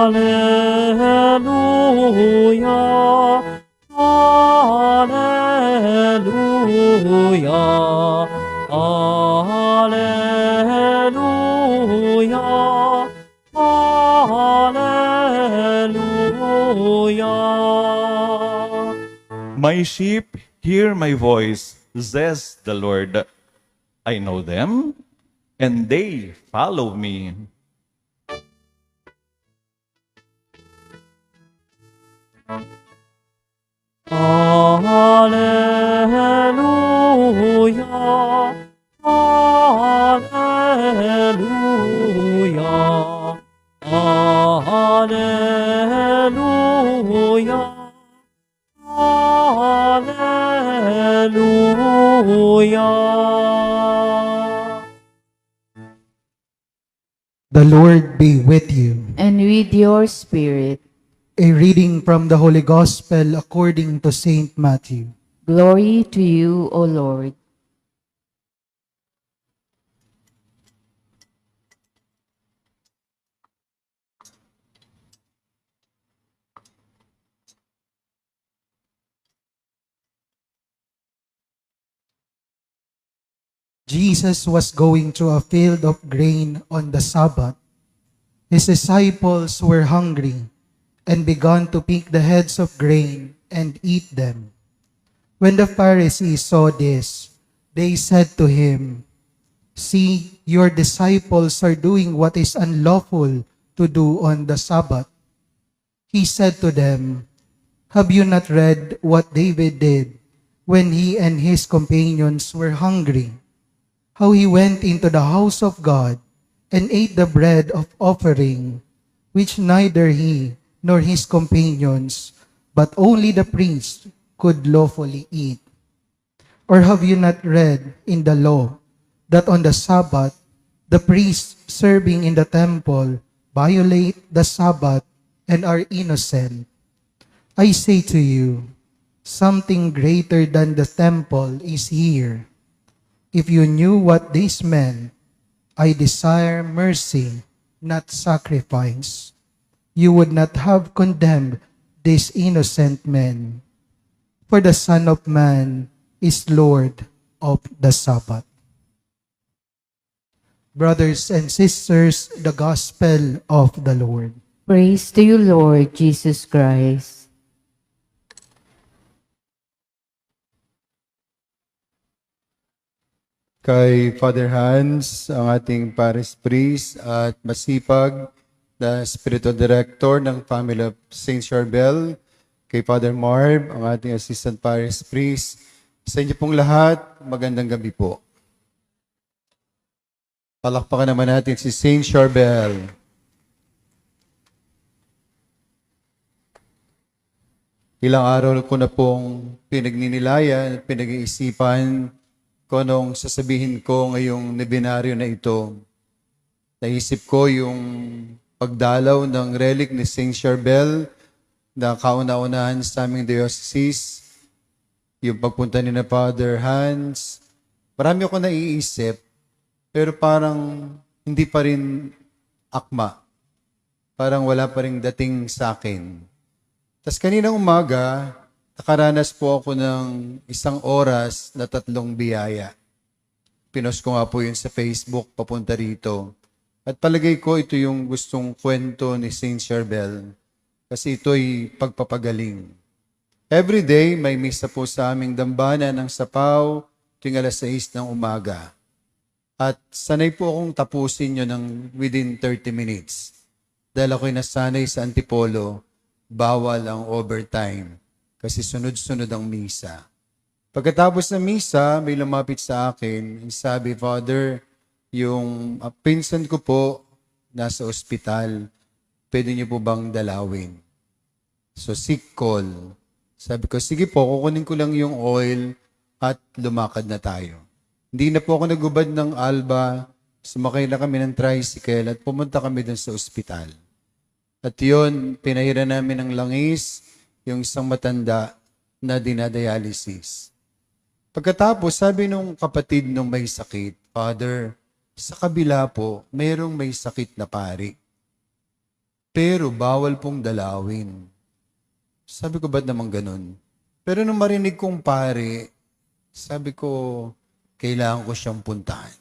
Hallelujah, Hallelujah, Hallelujah, Hallelujah. My sheep hear my voice, says the Lord. I know them, and they follow me. Hallelujah, Hallelujah, Hallelujah, Hallelujah. The Lord be with you. and with your spirit. A reading from the Holy Gospel according to Saint Matthew. Glory to you, O Lord. Jesus was going through a field of grain on the Sabbath. His disciples were hungry and began to pick the heads of grain and eat them. When the Pharisees saw this, they said to him, "See, your disciples are doing what is unlawful to do on the Sabbath." He said to them, "Have you not read what David did when he and his companions were hungry? How he went into the house of God and ate the bread of offering, which neither he nor his companions, but only the priest could lawfully eat. Or have you not read in the law that on the Sabbath, the priests serving in the temple violate the Sabbath and are innocent? I say to you, something greater than the temple is here. If you knew what this meant, I desire mercy, not sacrifice, you would not have condemned these innocent men. For the Son of Man is Lord of the Sabbath." Brothers and sisters, the Gospel of the Lord. Praise to you, Lord Jesus Christ. Kay Father Hans, ang ating parish priest at masipag na spiritual director ng Family of St. Charbel, kay Father Marv, ang ating assistant parish priest. Sa inyo pong lahat, magandang gabi po. Palakpakan naman natin si St. Charbel. Ilang araw ko na pong pinagninilayan at pinag-iisipan kung anong sasabihin ko ngayong nebinaryo na ito. Naisip ko yung pagdalaw ng relic ni St. Charbel na kauna-unahan sa aming diocese, yung pagpunta ni na Father Hans. Marami ako naiisip, pero parang hindi pa rin akma. Parang wala pa rin dating sa akin. Tapos kaninang umaga, nakaranas po ako ng 1 oras na 3 biyaya. Pinost ko nga po yun sa Facebook papunta rito. At palagay ko ito yung gustong kwento ni St. Charbel. Kasi ito'y pagpapagaling. Every day, may misa po sa aming dambana ng Sapaw tuwing alas 6 ng umaga. At sanay po akong tapusin yun ng within 30 minutes. Dahil ako'y nasanay sa Antipolo, bawal ang overtime kasi sunod-sunod ang misa. Pagkatapos ng misa, may lumapit sa akin, sabi, "Father, yung pinsan ko po nasa ospital, pwede niyo po bang dalawin?" So, sick call. Sabi ko, sige po, kukunin ko lang yung oil at lumakad na tayo. Hindi na po ako nagubad ng Alba, sumakay na kami ng tricycle at pumunta kami dun sa ospital. At yun, pinahira namin ng langis, yung isang matanda na dinadialysis. Pagkatapos, sabi nung kapatid nung may sakit, " Father, sa kabila po, mayroong may sakit na pari." pero bawal pong dalawin. Sabi ko, ba't naman ganun? Pero nung marinig kong pare, sabi ko, kailangan ko siyang puntahan.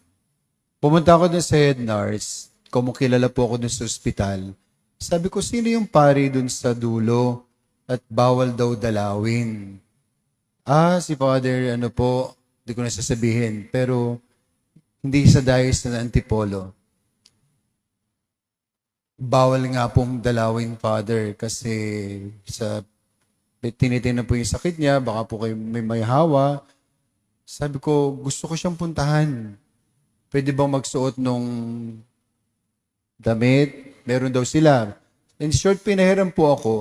Pumunta ako dun sa head nurse, kumukilala po ako dun sa ospital. Sabi ko, sino yung pare dun sa dulo at bawal daw dalawin? Si Father, hindi ko na sasabihin, pero hindi sa diocese na Antipolo. Bawal nga pong dalawin, Father, kasi tinitingnan po yung sakit niya, baka po kayo may hawa. Sabi ko, gusto ko siyang puntahan. Pwede bang magsuot nung damit? Meron daw sila. In short, pinahiram po ako.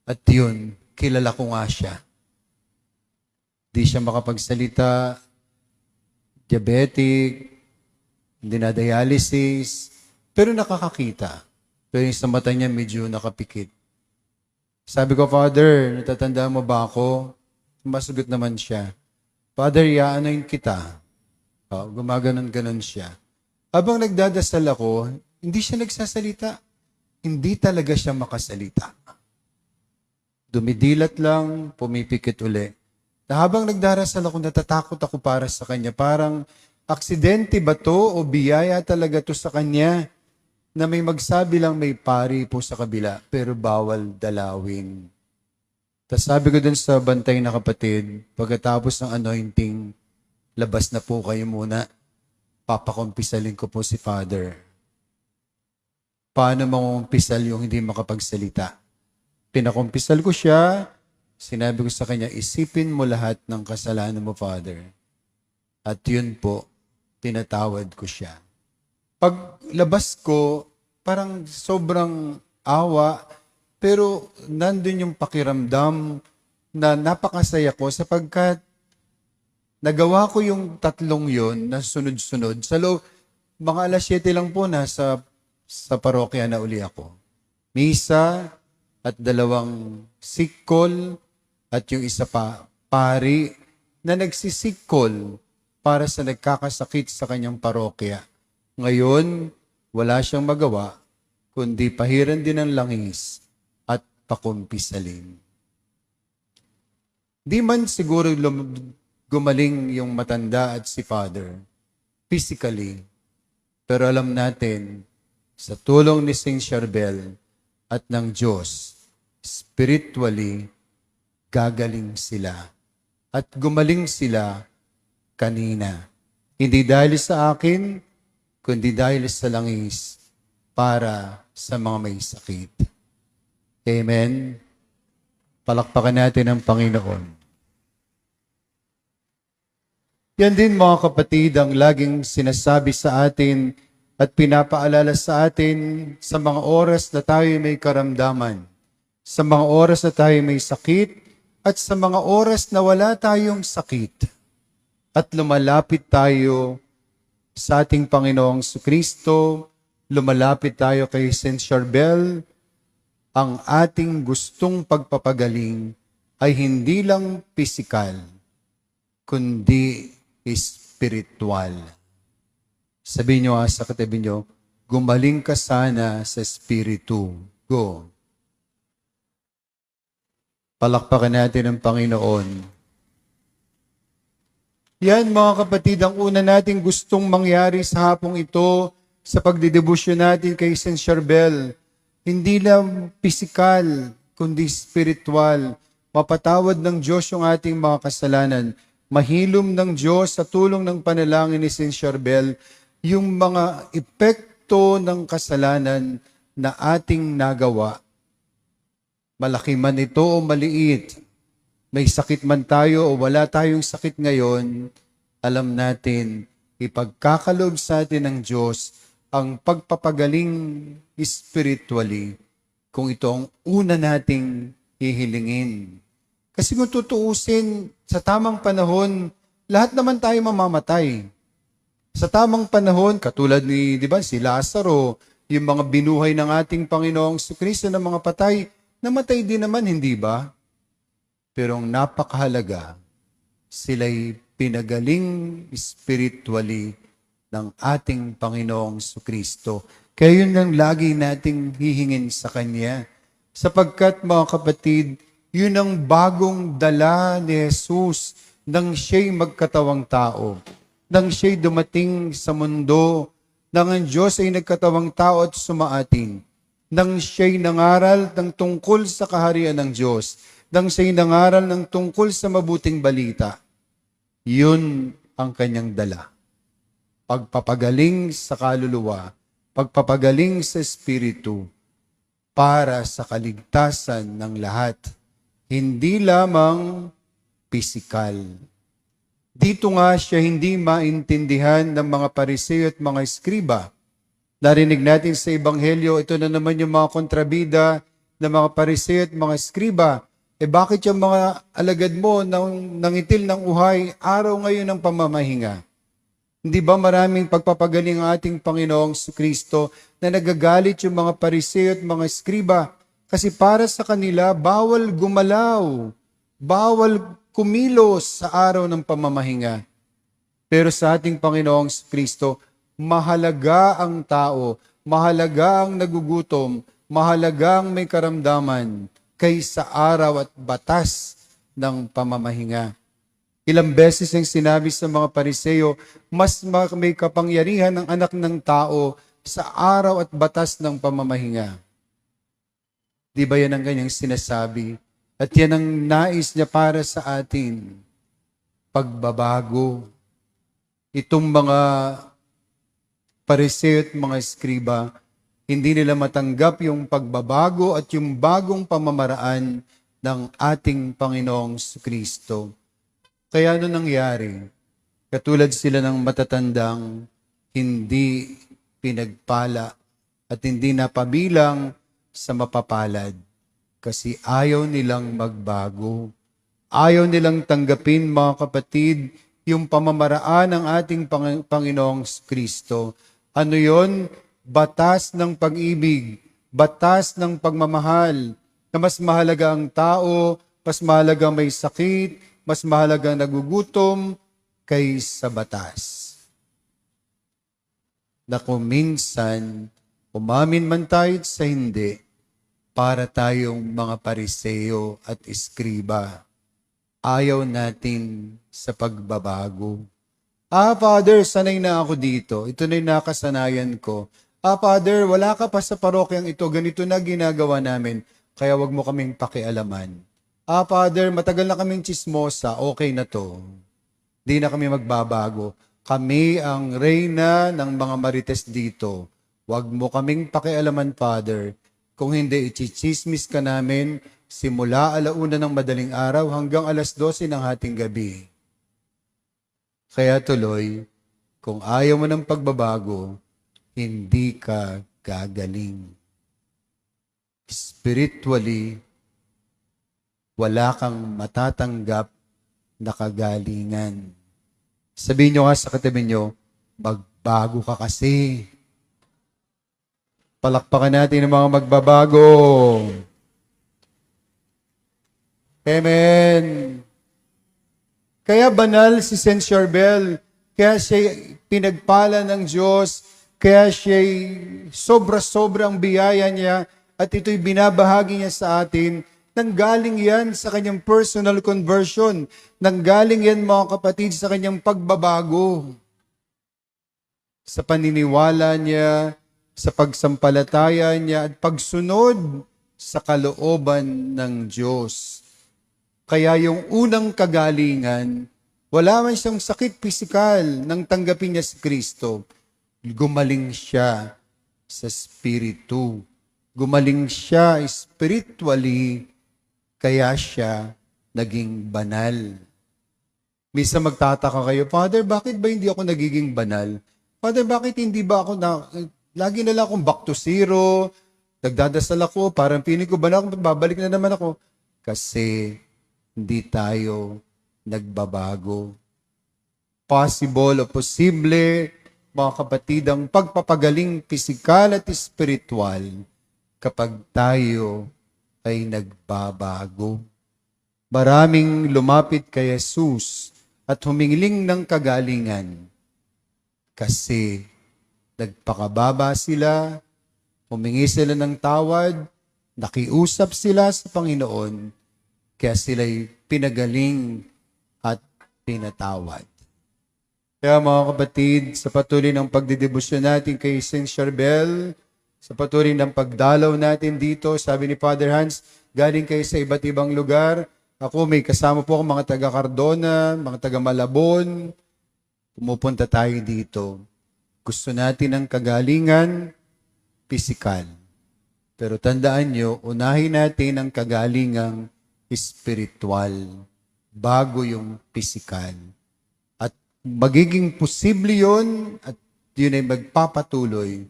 At yun, kilala ko nga siya. Di siya makapagsalita, diabetic, hindi na dialysis, pero nakakakita. Pero yung sa mata niya medyo nakapikit. Sabi ko, Father, natatandaan mo ba ako? Masugot naman siya. Father, yaanoin kita. Gumaganon-ganon siya. Habang nagdadasal ako, hindi siya nagsasalita. Hindi talaga siya makasalita. Dumidilat lang, pumipikit uli. Na habang nagdarasal ako, natatakot ako para sa kanya. Parang, aksidente ba to o biyaya talaga to sa kanya na may magsabi lang may pari po sa kabila pero bawal dalawin. Tapos sabi ko dun sa bantay na kapatid, pagkatapos ng anointing, labas na po kayo muna. Papakumpisalin ko po si Father. Paano mangumpisal yung hindi makapagsalita? Pinakumpisal ko siya, sinabi ko sa kanya, isipin mo lahat ng kasalanan mo, Father. At yun po, tinatawad ko siya. Paglabas ko, parang sobrang awa, pero nandun yung pakiramdam na napakasaya ko sapagkat nagawa ko yung tatlong yon na sunod-sunod. Sa loob, mga 7:00 lang po sa parokya na uli ako. Misa at 2 sikkol at yung isa pa, pari na nagsisikkol para sa nagkakasakit sa kanyang parokya. Ngayon, wala siyang magawa, kundi pahiran din ng langis at pakumpisalin. Di man siguro gumaling yung matanda at si Father, physically, pero alam natin, sa tulong ni Saint Charbel at ng Diyos, spiritually, gagaling sila. At gumaling sila kanina. Hindi dahil sa akin, kundi dahil sa langis para sa mga may sakit. Amen. Palakpakan natin ang Panginoon. Yan din mga kapatid ang laging sinasabi sa atin at pinapaalala sa atin sa mga oras na tayo may karamdaman, sa mga oras na tayo may sakit, at sa mga oras na wala tayong sakit. At lumalapit tayo sa ating Panginoong Kristo, lumalapit tayo kay Saint Charbel, ang ating gustong pagpapagaling ay hindi lang pisikal, kundi spiritual. Sabihin nyo sa katabi nyo, gumaling ka sana sa Espiritu. Go. Palakpakan natin ang Panginoon. Yan mga kapatid, ang una nating gustong mangyari sa hapong ito sa pagdidebosyon natin kay Saint Charbel. Hindi lang pisikal, kundi spiritual. Mapatawad ng Diyos yung ating mga kasalanan. Mahilom ng Diyos sa tulong ng panalangin ni Saint Charbel yung mga epekto ng kasalanan na ating nagawa. Malaki man ito o maliit, may sakit man tayo o wala tayong sakit ngayon, alam natin, ipagkakaloob sa atin ng Diyos ang pagpapagaling spiritually kung ito ang una nating hihilingin. Kasi kung tutuusin, sa tamang panahon, lahat naman tayo mamamatay. Sa tamang panahon, katulad ni, si Lazaro, yung mga binuhay ng ating Panginoong Kristo ng mga patay, namatay din naman, hindi ba? Pero ang napakahalaga, sila'y pinagaling spiritually ng ating Panginoong Kristo. Kaya yun ang lagi nating hihingin sa Kanya. Sapagkat mga kapatid, yun ang bagong dala ni Jesus nang siya'y magkatawang tao. Nang siya'y dumating sa mundo, nang ang Diyos ay nagkatawang tao at sumaatin. Nang siya'y nangaral ng tungkol sa kaharian ng Diyos. Nang siya'y nangaral ng tungkol sa mabuting balita. Yun ang kanyang dala. Pagpapagaling sa kaluluwa, pagpapagaling sa espiritu, para sa kaligtasan ng lahat. Hindi lamang pisikal. Dito nga siya hindi maintindihan ng mga Pariseo at mga Eskriba. Narinig natin sa Ebanghelyo, ito na naman yung mga kontrabida ng mga Pariseo at mga Eskriba. Bakit yung mga alagad mo nangitil ng uhay araw ngayon ng pamamahinga? Hindi ba maraming pagpapagaling ang ating Panginoong Kristo na nagagalit yung mga Pariseo at mga Eskriba? Kasi para sa kanila, bawal gumalaw, bawal kumilos sa araw ng pamamahinga. Pero sa ating Panginoong Kristo, mahalaga ang tao, mahalaga ang nagugutom, mahalaga ang may karamdaman kaysa araw at batas ng pamamahinga. Ilang beses ang sinabi sa mga Pariseo, mas may kapangyarihan ng anak ng tao sa araw at batas ng pamamahinga. Di ba yan ang kanyang sinasabi? At yan ang nais niya para sa atin. Pagbabago. Itong mga Pariseo at mga Eskriba, hindi nila matanggap yung pagbabago at yung bagong pamamaraan ng ating Panginoong Kristo. Kaya ano nangyari? Katulad sila ng matatandang hindi pinagpala at hindi napabilang sa mapapalad kasi ayaw nilang magbago. Ayaw nilang tanggapin, mga kapatid, yung pamamaraan ng ating Panginoong Kristo. Ano yon? Batas ng pag-ibig, batas ng pagmamahal, na mas mahalaga ang tao, mas mahalaga may sakit, mas mahalaga nagugutom kaysa batas. Na kung minsan, umamin man tayo sa hindi, para tayong mga Pariseo at Eskriba, ayaw natin sa pagbabago. Father, sanay na ako dito. Ito na yung nakasanayan ko. Father, wala ka pa sa parokyang ito. Ganito na ginagawa namin. Kaya wag mo kaming pakialaman. Father, matagal na kaming chismosa, okay na to. Di na kami magbabago. Kami ang reyna ng mga marites dito. Wag mo kaming pakialaman, Father. Kung hindi, ichichismis ka namin simula 1:00 ng madaling araw hanggang 12:00 ng hating gabi. Kaya tuloy, kung ayaw mo ng pagbabago, hindi ka gagaling. Spiritually, wala kang matatanggap na kagalingan. Sabihin nyo nga sa katabi nyo, magbago ka kasi. Palakpakan natin ang mga magbabago. Amen. Kaya banal si Saint Charbel, kaya siya pinagpala ng Diyos, kaya siya sobra-sobrang biyaya niya, at ito'y binabahagi niya sa atin. Nanggaling yan sa kanyang personal conversion. Nanggaling yan, mga kapatid, sa kanyang pagbabago. Sa paniniwala niya, sa pagsampalataya niya, at pagsunod sa kalooban ng Diyos. Kaya yung unang kagalingan, wala man siyang sakit pisikal nang tanggapin niya si Kristo. Gumaling siya sa spiritu. Gumaling siya spiritually, kaya siya naging banal. Minsan magtataka kayo, Father, bakit ba hindi ako nagiging banal? Father, bakit hindi ba ako lagi na lang akong back to zero, nagdadasal ako, parang piling ko ba na ako, babalik na naman ako. Kasi hindi tayo nagbabago. Possible o posible, mga kapatid, ang pagpapagaling pisikal at spiritual kapag tayo ay nagbabago. Maraming lumapit kay Jesus at humingiling ng kagalingan kasi nagpakababa sila, Humingi sila ng tawad, nakiusap sila sa Panginoon, kaya sila'y pinagaling at pinatawad. Kaya mga kapatid, sa patuloy ng pagdidebosyon natin kay Saint Charbel, sa patuloy ng pagdalaw natin dito, sabi ni Father Hans, galing kayo sa iba't ibang lugar. Ako, may kasama po ako mga taga Cardona, mga taga Malabon. Pumupunta tayo dito. Gusto natin ng kagalingan, pisikal. Pero tandaan nyo, unahin natin ang kagalingang espiritual bago yung pisikal. At magiging posible yun at yun ay magpapatuloy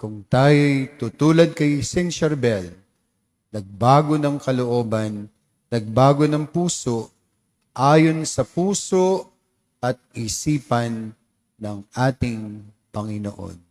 kung tayo'y tutulad kay Saint Charbel, nagbago ng kalooban, nagbago ng puso, ayon sa puso at isipan ng ating Panginoon.